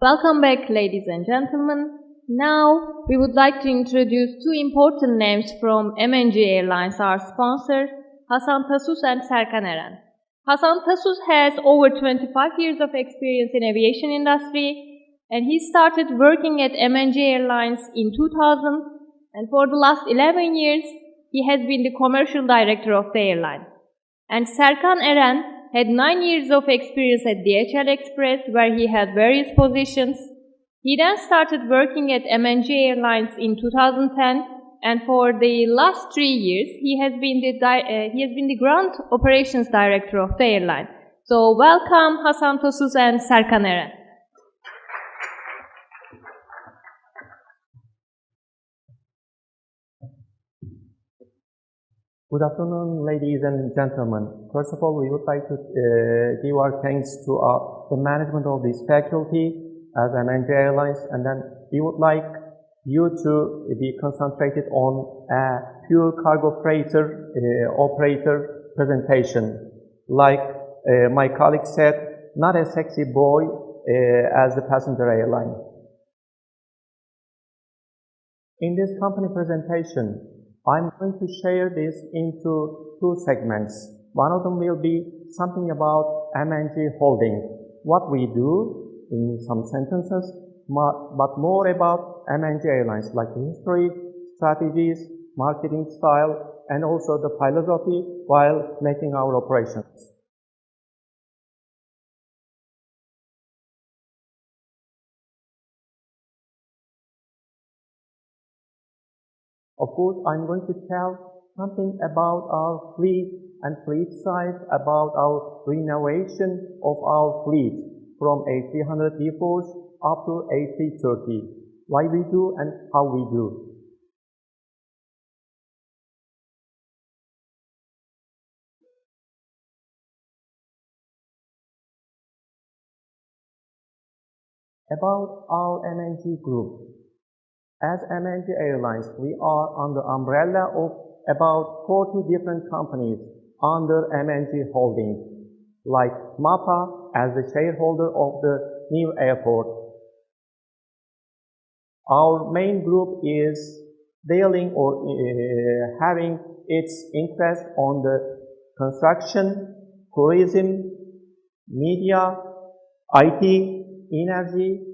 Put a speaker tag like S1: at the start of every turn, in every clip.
S1: Welcome back, ladies and gentlemen. Now, we would like to introduce two important names from MNG Airlines, our sponsor, Hasan Tasus and Serkan Eren. Hasan Tasus has over 25 years of experience in aviation industry, and he started working at MNG Airlines in 2000, and for the last 11 years, he has been the commercial director of the airline. And Serkan Eren had 9 years of experience at DHL Express, where he had various positions. He then started working at MNG Airlines in 2010, and for the last 3 years, he has been the ground operations director of the airline. So, welcome Hasan Tasus and Serkan Eren.
S2: Good afternoon, ladies and gentlemen. First of all, we would like to give our thanks to the management of this faculty as MNG Airlines, and then we would like you to be concentrated on a pure cargo freighter operator presentation. Like my colleague said, not a sexy boy as the passenger airline. In this company presentation, I'm going to share this into two segments. One of them will be something about MNG Holding, what we do in some sentences, but more about MNG Airlines, like the history, strategies, marketing style, and also the philosophy while making our operations. Of course, I'm going to tell something about our fleet and fleet size, about our renovation of our fleet from A300 V4s up to A330, why we do and how we do. About our MNG group. As MNG Airlines, we are on the umbrella of about 40 different companies under MNG Holding, like MAPA as the shareholder of the new airport. Our main group is dealing or having its interest on the construction, tourism, media, IT, energy,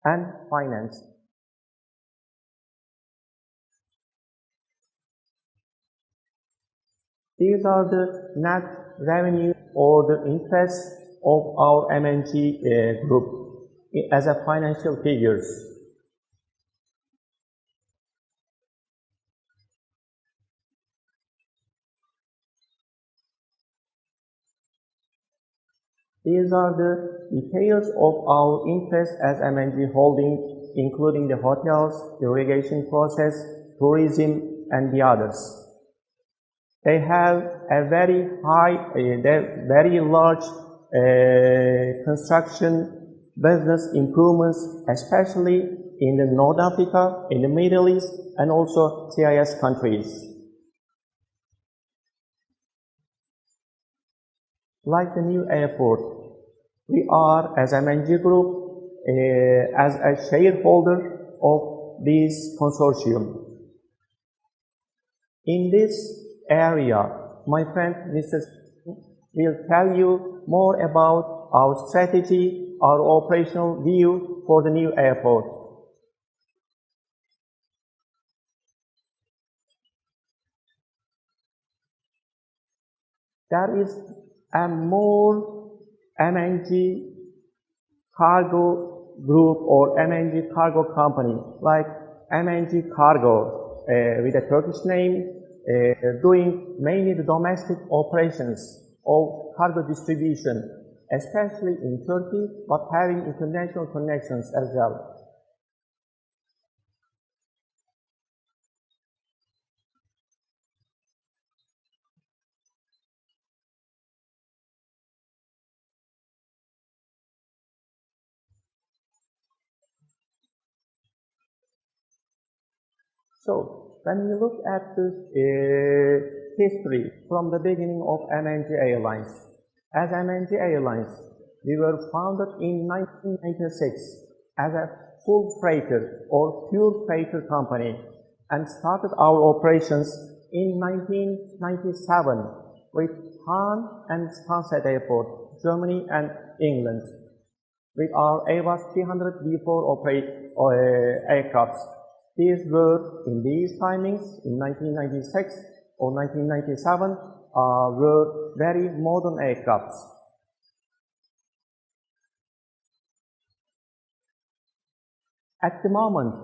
S2: and finance. These are the net revenue or the interest of our MNG group as a financial figures. These are the details of our interest as MNG Holding, including the hotels, irrigation process, tourism, and the others. They have a very very large construction business improvements, especially in the North Africa, in the Middle East, and also CIS countries. Like the new airport, we are, as MNG Group, as a shareholder of this consortium. In this area, my friend Mr. will tell you more about our strategy, our operational view for the new airport. There is a more MNG cargo group or MNG cargo company, like MNG Cargo with a Turkish name, doing mainly the domestic operations of cargo distribution, especially in Turkey, but having international connections as well. So, when you look at this history from the beginning of MNG Airlines, as MNG Airlines, We were founded in 1996 as a full freighter or pure freighter company and started our operations in 1997 with Hahn and Stansted Airport, Germany and England, with our Airbus 300 V4 aircrafts. These were, in these timings, in 1996 or 1997, were very modern aircrafts. At the moment,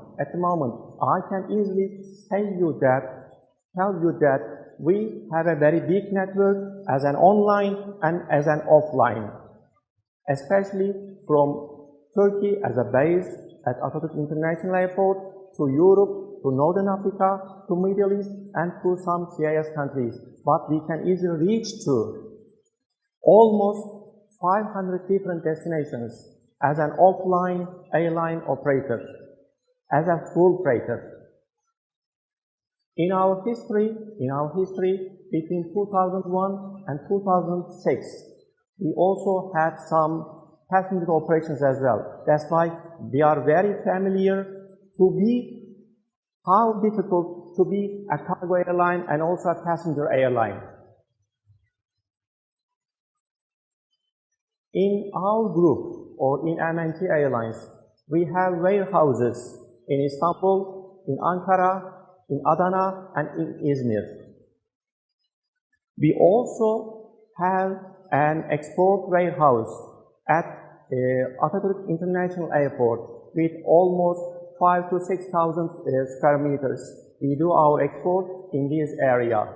S2: I can easily tell you that we have a very big network as an online and as an offline, especially from Turkey as a base at Atatürk International Airport, to Europe, to Northern Africa, to Middle East, and to some CIS countries. But we can easily reach to almost 500 different destinations as an offline airline operator, as a full freighter. In our history, between 2001 and 2006, we also had some passenger operations as well. That's why we are very familiar to be how difficult to be a cargo airline and also a passenger airline. In our group or in MNG Airlines, we have warehouses in Istanbul, in Ankara, in Adana, and in Izmir. We also have an export warehouse at Atatürk International Airport with almost 5,000 to 6,000 square meters. We do our export in this area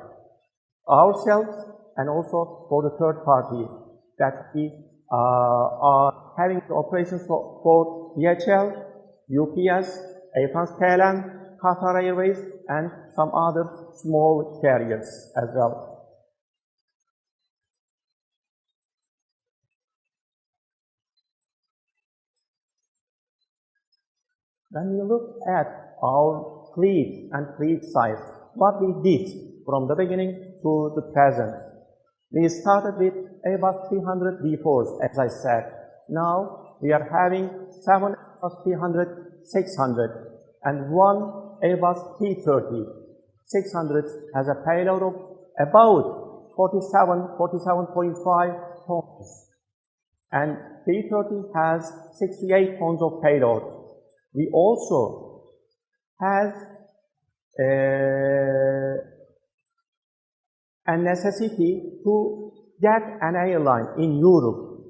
S2: ourselves and also for the third party that we are having the operations for DHL, UPS, Air France-KLM, Qatar Airways, and some other small carriers as well. When we look at our fleet and fleet size, what we did from the beginning to the present, we started with Airbus 300 V4s, as I said. Now we are having 7 Airbus 300 600 and 1 Airbus 330. 600 has a payload of about 47.5 tons, and 330 has 68 tons of payload. We also have a necessity to get an airline in Europe.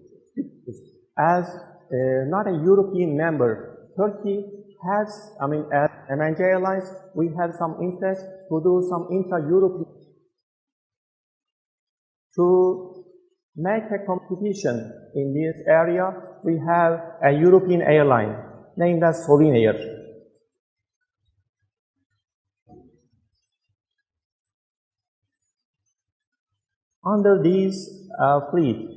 S2: As not a European member, Turkey has, at MNG Airlines, we have some interest to do some intra-European, to make a competition in this area. We have a European airline named as Solinair. Under this fleet,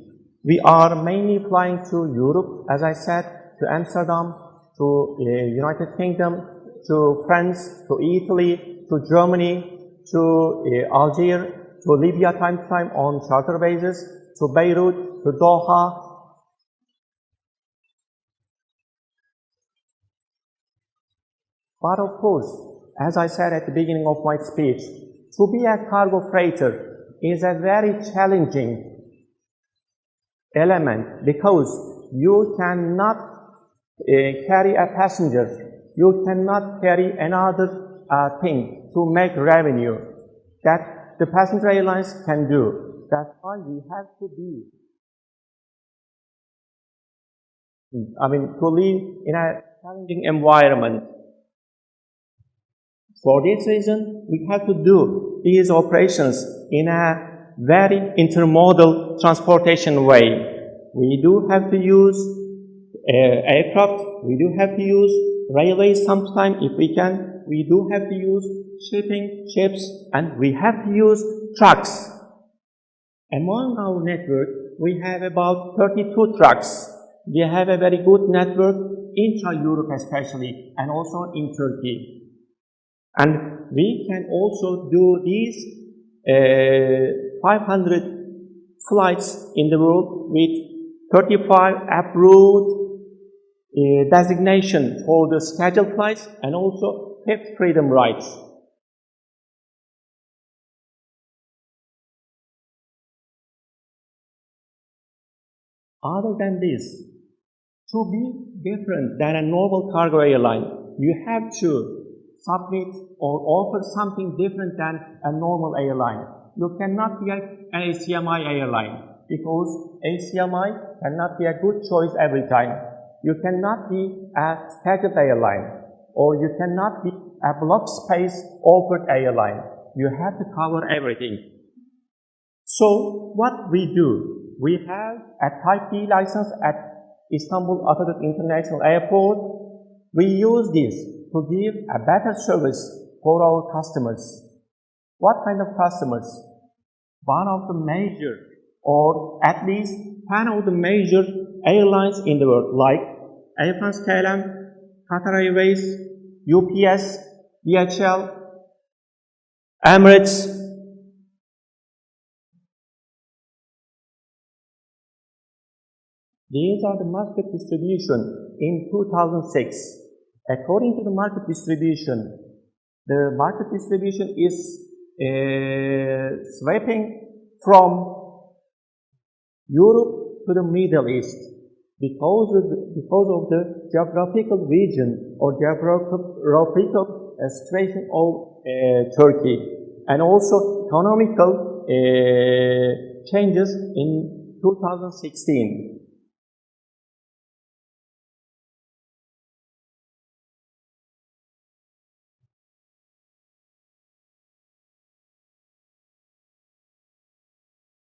S2: we are mainly flying to Europe, as I said, to Amsterdam, to United Kingdom, to France, to Italy, to Germany, to Algeria, to Libya time to time on charter basis, to Beirut, to Doha. But of course, as I said at the beginning of my speech, to be a cargo freighter is a very challenging element because you cannot carry a passenger, you cannot carry another thing to make revenue that the passenger airlines can do. That's why we have to be, to live in a challenging environment. For this reason, we have to do these operations in a very intermodal transportation way. We do have to use aircraft, we do have to use railways sometimes if we can, we do have to use ships, and we have to use trucks. Among our network, we have about 32 trucks. We have a very good network intra-Europe especially, and also in Turkey. And we can also do these 500 flights in the world with 35 approved designation for the scheduled flights, and also 5 freedom rights. Other than this, to be different than a normal cargo airline, you have to submit or offer something different than a normal airline. You cannot be an ACMI airline, because ACMI cannot be a good choice every time. You cannot be a scheduled airline, or you cannot be a block space offered airline. You have to cover everything. So what we do? We have a Type D license at Istanbul International Airport. We use this to give a better service for our customers. What kind of customers? One of the major, or at least 10 of the major airlines in the world, like Air France KLM, Qatar Airways, UPS, DHL, Emirates. These are the market distribution in 2006. According to the market distribution is sweeping from Europe to the Middle East because of the geographical region or geographical situation of Turkey, and also economical changes in 2016.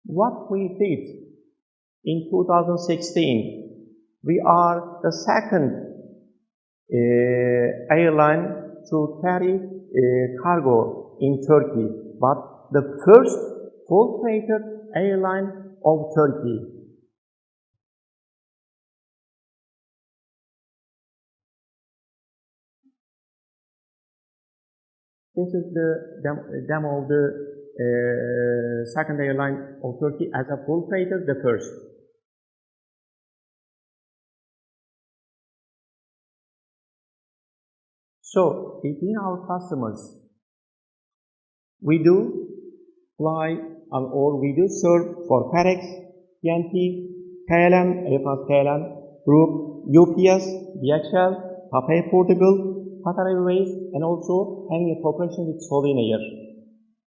S2: What we did in 2016, we are the second airline to carry cargo in Turkey, but the first full-freighter airline of Turkey. This is the demo of the second airline of Turkey as a full freighter, the first. So, between our customers, we do fly or we do serve for FedEx, TNT, KLM, Air France KLM, Group, UPS, DHL, Cathay Portugal, Qatar Airways, and also having a cooperation with Slovenia.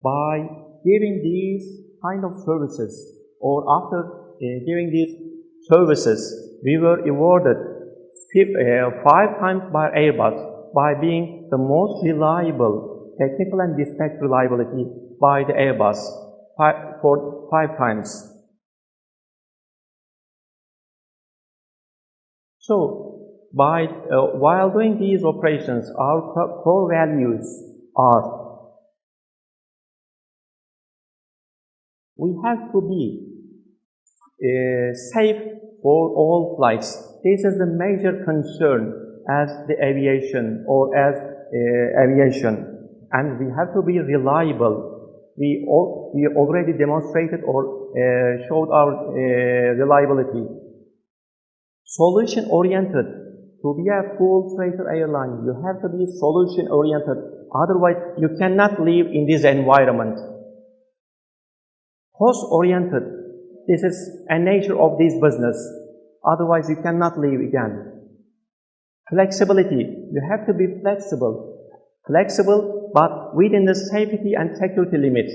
S2: By giving these kind of services, or after giving these services, we were awarded 5 times by Airbus by being the most reliable technical and dispatch reliability by the Airbus for 5 times. So, while doing these operations, our core values are: we have to be safe for all flights. This is the major concern as the aviation or as aviation, and we have to be reliable. We already demonstrated or showed our reliability. Solution-oriented. To be a full-freighter airline, you have to be solution-oriented. Otherwise, you cannot live in this environment. Cost-oriented. This is a nature of this business. Otherwise, you cannot live again. Flexibility. You have to be flexible. Flexible, but within the safety and security limits.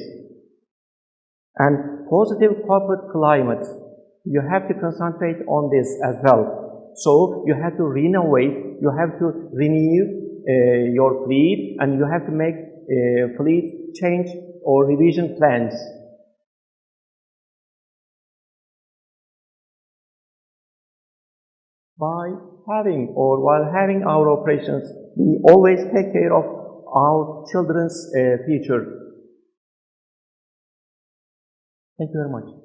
S2: And positive corporate climate. You have to concentrate on this as well. So, you have to renovate, you have to renew your fleet, and you have to make fleet change or revision plans. While having our operations, we always take care of our children's future. Thank you very much.